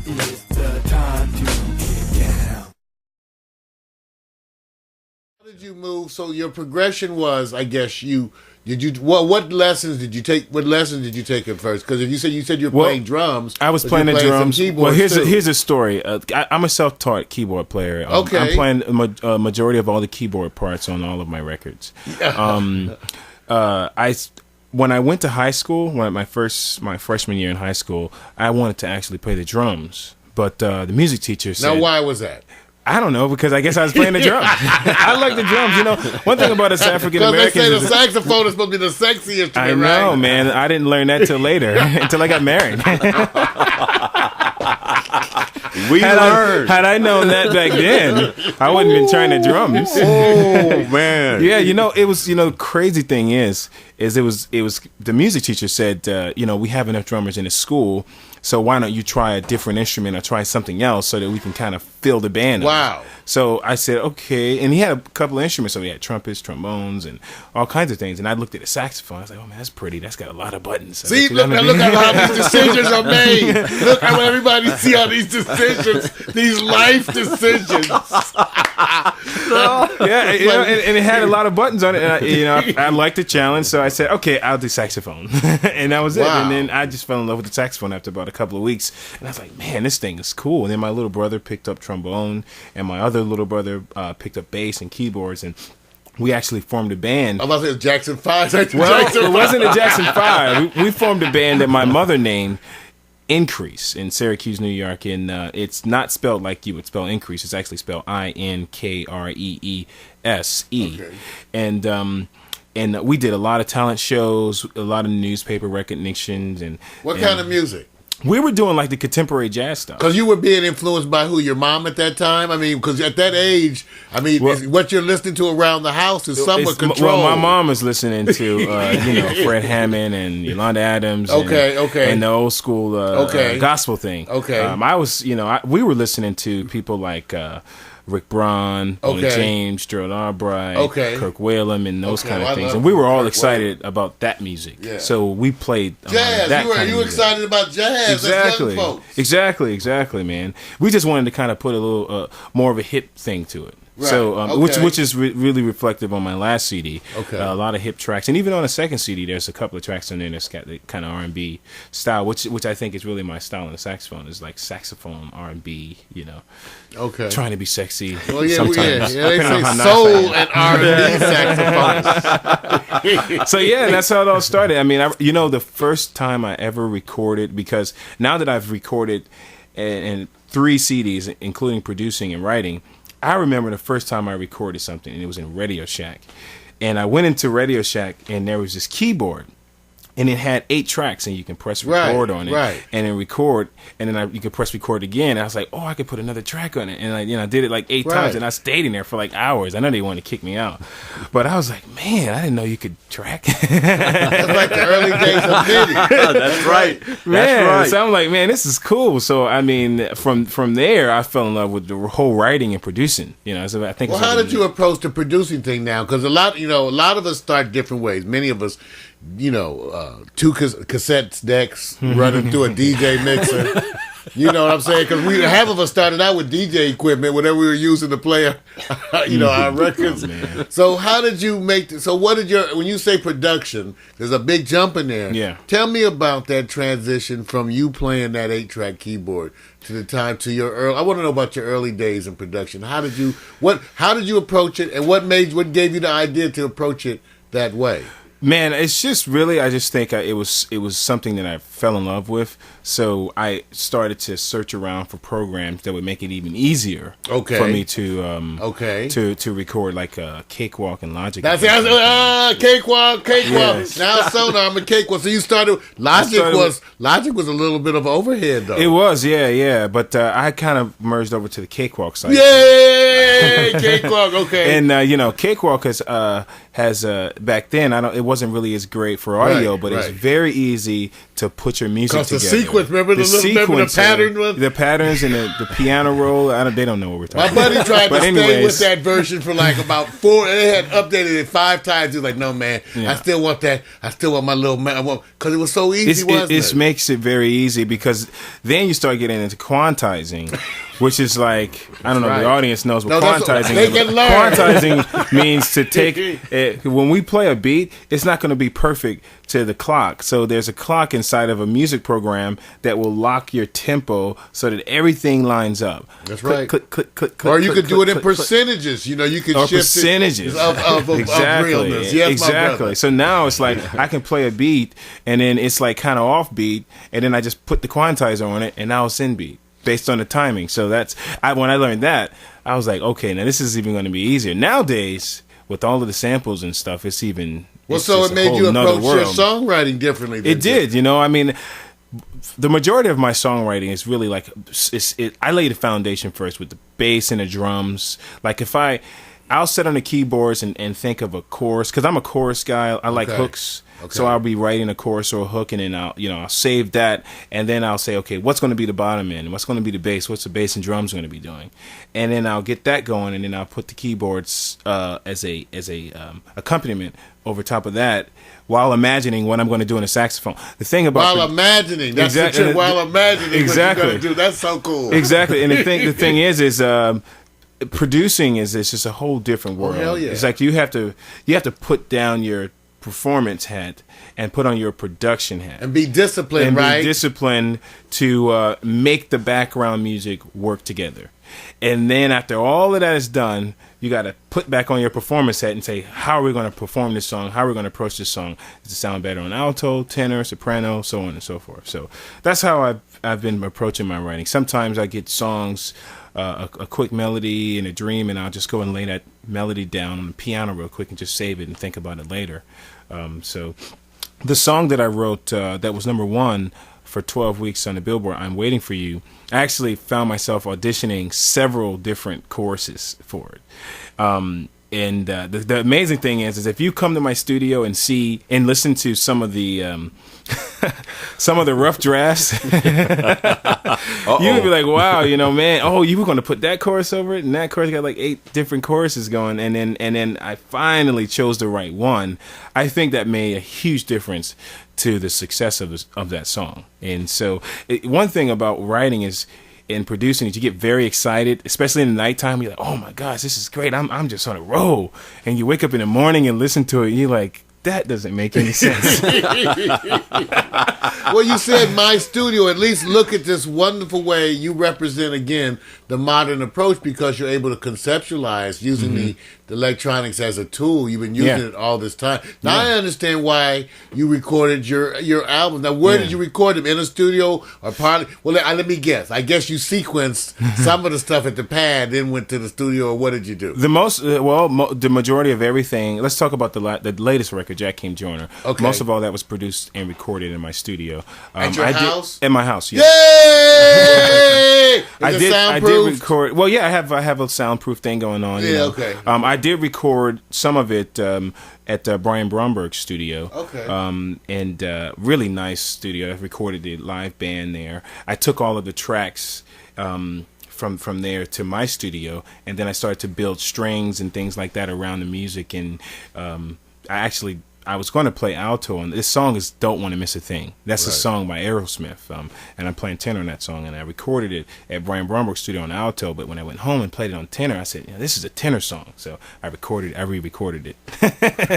It's the time to get down. How did you move? So your progression was, I guess what lessons did you take? What lessons did you take at first? Because if you said you were playing drums, I was playing the drums. Well, here's a story. I'm a self-taught keyboard player. Okay, I'm playing a majority of all the keyboard parts on all of my records. When I went to high school, my freshman year in high school, I wanted to actually play the drums, but the music teacher said. Now, why was that? I don't know, because I guess I was playing the drums. I like the drums. You know, one thing about us African Americans. Because they say the saxophone is supposed to be the sexiest instrument. I know, right? Man. I didn't learn that till later, until I got married. Had I known that back then, I wouldn't have been trying the drums. Oh man. Yeah, it was. The crazy thing is it was the music teacher said, we have enough drummers in the school, so why don't you try a different instrument or try something else so that we can kind of fill the band up. Wow. So I said, okay. And he had a couple of instruments. So he had trumpets, trombones, and all kinds of things. And I looked at the saxophone. I was like, oh, man, that's pretty. That's got a lot of buttons. See, look at how these decisions are made. Look at what everybody see all these decisions, these life decisions. Yeah, and it had a lot of buttons on it. And I liked the challenge. So I said, okay, I'll do saxophone. And that was it. Wow. And then I just fell in love with the saxophone after about a couple of weeks. And I was like, man, this thing is cool. And then my little brother picked up trombone, and my other little brother picked up bass and keyboards, and we actually formed a band. I'm about to say Jackson 5. Well, it wasn't a Jackson 5. We formed a band that my mother named Increase in Syracuse, New York, and it's not spelled like you would spell increase. It's actually spelled INKREESE. Okay. And we did a lot of talent shows, a lot of newspaper recognitions, and what kind of music? We were doing like the contemporary jazz stuff. Because you were being influenced by who? Your mom at that time? I mean, because at that age, what you're listening to around the house is somewhat controlled. Well, my mom was listening to, Fred Hammond and Yolanda Adams. Okay. And the old school gospel thing. Okay. We were listening to people like Rick Braun, Bonnie James, Gerald Albright, Kirk Whalum, and those kind of things. And we were all excited about that music. Yeah. So we played jazz. You were excited about jazz. Exactly. As young folks. Exactly, man. We just wanted to kind of put a little more of a hip thing to it. Right. So, which is really reflective on my last CD. Okay. A lot of hip tracks, and even on the second CD, there's a couple of tracks on there that's got the kind of R&B style, which I think is really my style on the saxophone. Is like saxophone R&B, Okay. Trying to be sexy. Well, yeah, sometimes. Yeah. They say soul and R&B saxophone. So yeah, that's how it all started. I mean, the first time I ever recorded, because now that I've recorded in 3 CDs, including producing and writing. I remember the first time I recorded something, and it was in Radio Shack. And I went into Radio Shack, and there was this keyboard, and it had 8 tracks, and you can press record on it, and then record, and then you could press record again. And I was like, I could put another track on it, and I did it like 8 times, and I stayed in there for like hours. I know they wanted to kick me out, but I was like, man, I didn't know you could track. That's like the early days of MIDI. That's right, man. Right. So I'm like, man, this is cool. So I mean, from there, I fell in love with the whole writing and producing. So I think. Well, how did you approach the producing thing now? Because a lot of us start different ways. Many of us. 2 cassette decks running through a DJ mixer. You know what I'm saying? Because half of us started out with DJ equipment, whatever we were using to play, our records. Oh, so how did you make? When you say production, there's a big jump in there. Yeah. Tell me about that transition from you playing that 8-track keyboard to your early. I want to know about your early days in production. How did you approach it, and what gave you the idea to approach it that way? Man, it's just really, I just think it was something that I fell in love with. So I started to search around for programs that would make it even easier for me to record, like Cakewalk and Logic. That's Cakewalk. Yes. Now I'm a Cakewalk. So you started Logic was a little bit of overhead though. It was, yeah. But I kind of merged over to the Cakewalk side. Yay, Cakewalk. Okay. And Cakewalk has back then it wasn't really as great for audio, Right, but it's right. very easy to put your music Because together. the sequence, remember the pattern was? The patterns and the piano roll. They don't know what we're talking My about. buddy tried to But stay with anyways. that version for like about 4. They had updated it 5 times. He was like, "No, man, Yeah. I still want that. I still want my little man. Because it was so easy, wasn't It it? makes it very easy because then you start getting into quantizing, which is like, I don't know, right. the audience knows what No, that's what- quantizing they is. can learn. Quantizing means to take it. When we play a beat, it's not going to be perfect to the clock. So there's a clock inside of a music program that will lock your tempo so that everything lines up. That's Click, right. click, click, click, Or click, you click, could do it click, in click, click. percentages. You know, you could Or shift percentages it of realness. Yes, my brother. exactly. So now it's like I can play a beat and then it's like kind of off beat, and then I just put the quantizer on it, and now it's in beat based on the timing. So when I learned that, I was like, okay, now this is even going to be easier. Nowadays, with all of the samples and stuff, it's even Well, it's so just it a made whole you nother approach your world. songwriting differently. It did, you know. I mean, the majority of my songwriting is really like I lay the foundation first with the bass and the drums. Like I'll sit on the keyboards and think of a chorus because I'm a chorus guy. I like Okay. hooks, Okay. so I'll be writing a chorus or a hook, and then I'll save that, and then I'll say, okay, what's going to be the bottom end? What's going to be the bass? What's the bass and drums going to be doing? And then I'll get that going, and then I'll put the keyboards as a accompaniment over top of that, while imagining what I'm going to do in a saxophone. The thing about While imagining, that's Exactly. the trick. While imagining, Exactly. what you're gonna do. That's so cool. Exactly, and the thing is producing is it's just a whole different world. hell yeah. It's like you have to put down your performance hat and put on your production hat And be disciplined, and right? be disciplined to make the background music work together. And then after all of that is done, you got to put back on your performance hat and say, how are we going to perform this song? How are we going to approach this song? Does it sound better on alto, tenor, soprano, so on and so forth? So that's how I've been approaching my writing. Sometimes I get songs, a quick melody and a dream, and I'll just go and lay that melody down on the piano real quick and just save it and think about it later. So the song that I wrote that was number 1 for 12 weeks on the Billboard, I'm Waiting for You, I actually found myself auditioning several different choruses for it. And the amazing thing is if you come to my studio and see and listen to some of the rough drafts, you would be like, wow, man, you were going to put that chorus over it, and that chorus got like 8 different choruses going, and then I finally chose the right one. I think that made a huge difference to the success of that song. And so one thing about writing is in producing is you get very excited, especially in the nighttime. You're like, oh my gosh, this is great. I'm just on a roll. And you wake up in the morning and listen to it, and you're like, that doesn't make any sense. Well, you said my studio. At least look at this wonderful way you represent again the modern approach, because you're able to conceptualize using the electronics as a tool. You've been using it all this time. Now I understand why you recorded your album. Now, where did you record them? In a studio or partly? Well, let me guess. I guess you sequenced some of the stuff at the pad, then went to the studio. Or what did you do? The the majority of everything. Let's talk about the latest record, Jackiem Joyner. Okay. Most of all that was produced and recorded in my studio. At your house? In my house, yeah. Yay! I Is it did soundproof? record. Well, yeah, I have a soundproof thing going on. Yeah, okay. I did record some of it at Brian Bromberg's studio. Okay. And really nice studio. I recorded the live band there. I took all of the tracks from there to my studio, and then I started to build strings and things like that around the music. And I was going to play alto, and this song is "Don't Want to Miss a Thing." That's a song by Aerosmith, and I'm playing tenor on that song, and I recorded it at Brian Bromberg's studio on alto. But when I went home and played it on tenor, I said, "This is a tenor song," so I re-recorded it.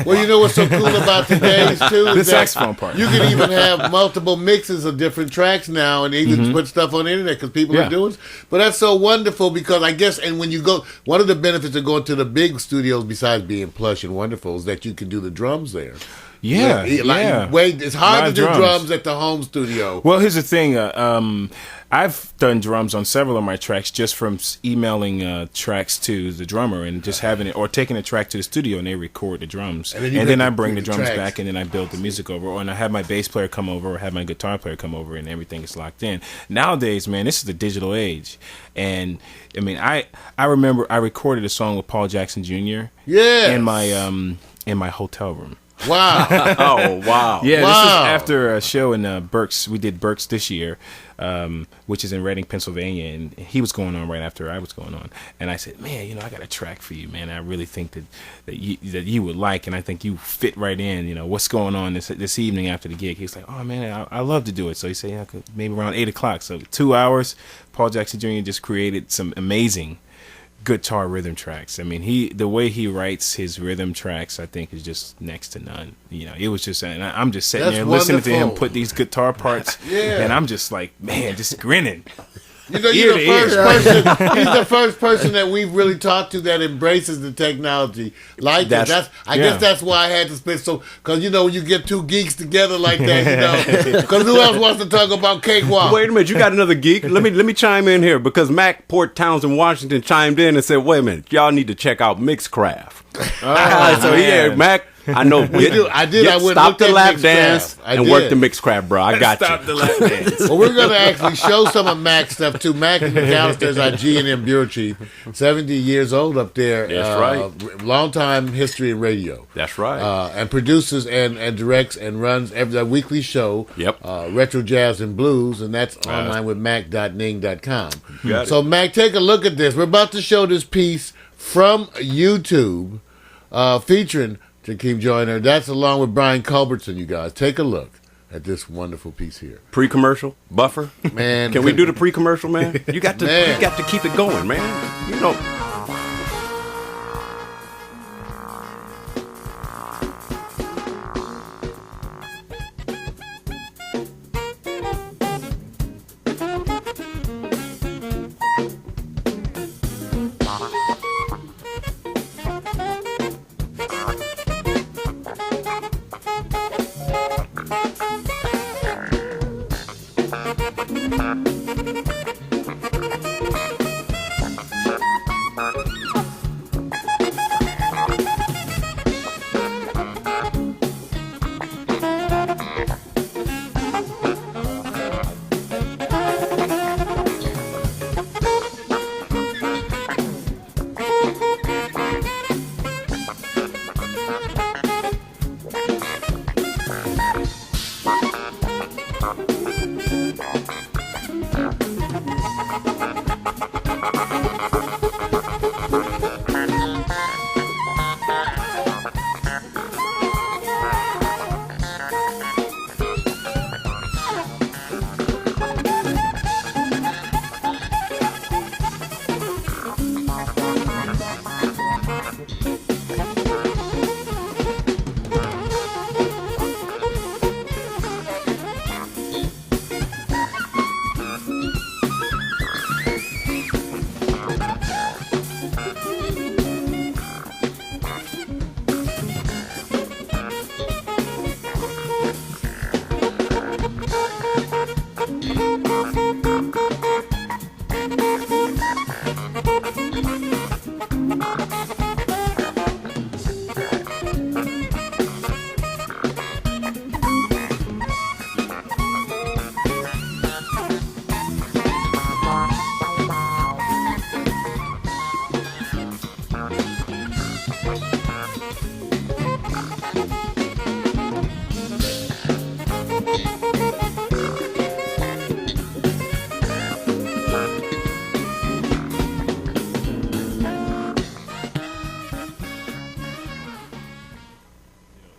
Well, you know what's so cool about today's too? The is that saxophone part. You can even have multiple mixes of different tracks now, and even put stuff on the internet because people are doing it. But that's so wonderful because I guess, and when you go, one of the benefits of going to the big studios, besides being plush and wonderful, is that you can do the drums there. Yeah. It's hard to do Live drums at the home studio. Well, here's the thing. I've done drums on several of my tracks just from emailing tracks to the drummer and just having it, or taking a track to the studio and they record the drums. And then I bring the drums back and then I build the music over. Or and I have my bass player come over or have my guitar player come over and everything is locked in. Nowadays, man, this is the digital age. And I mean, I remember I recorded a song with Paul Jackson Jr. Yeah. in my hotel room. Wow. Oh, wow. Yeah, this Wow. is after a show in Berks. We did Berks this year, which is in Reading, Pennsylvania, and he was going on right after I was going on. And I said, man, I got a track for you, man. I really think that you would like, and I think you fit right in. What's going on this evening after the gig? He's like, oh man, I love to do it. So he said, yeah, maybe around 8:00. So 2 hours. Paul Jackson Jr. just created some amazing guitar rhythm tracks. I mean, the way he writes his rhythm tracks, I think, is just next to none. It was just, and I'm just sitting That's there listening to him wonderful. put these guitar parts, Yeah. and I'm just like, man, just grinning. You're Ear the to first ear. person. He's the first person that we've really talked to that embraces the technology like that. I yeah. guess that's why I had to spit so. Because when you get two geeks together like that, Because who else wants to talk about cakewalk? Wait a minute, you got another geek? Let me chime in here because Mac Port Townsend Washington chimed in and said, wait a minute, y'all need to check out Mixcraft. So yeah, Mac, I know. I did. I went stop looked the at lap Mixcraft. dance I and did. work the Mixcraft, bro. I got Stop you. the lap dance. Well, we're going to actually show some of Mac's stuff too. Mac McAllister's our G&M bureau chief, 70 years old up there. That's right. Long time history in radio. That's right. And produces and directs and runs that weekly show. Yep. Retro Jazz and Blues, and that's online with mac.ning.com. Got So it. Mac, take a look at this. We're about to show this piece from YouTube, featuring Jackiem Joyner. That's along with Brian Culbertson. You guys take a look at this wonderful piece here. Pre-commercial buffer. Man, Can we do the pre-commercial, man? You got to Man. you got to keep it going, man.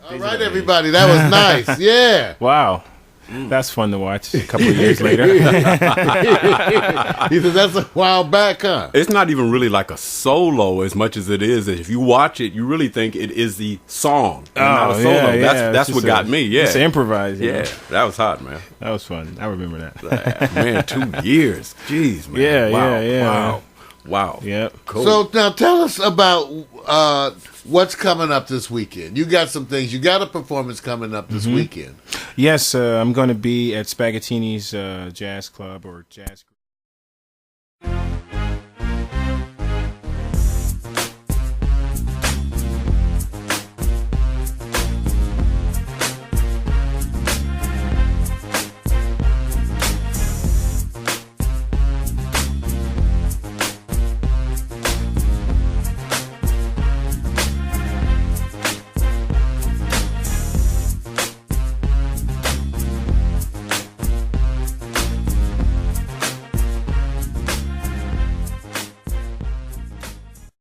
All right, everybody. That was nice. Yeah. Wow. That's fun to watch a couple of years later. He said that's a while back, huh? It's not even really like a solo as much as it is. If you watch it, you really think it is the song, and not a solo. That's what got me. Yeah, It's improvised. yeah, that was hot, man. That was fun. I remember that. Man, 2 years. Jeez, man. Yeah, wow, yeah. Wow. Yep. Cool. So now tell us about what's coming up this weekend. You got some things. You got a performance coming up this weekend. Yes, I'm going to be at Spaghettini's Jazz Club or Jazz.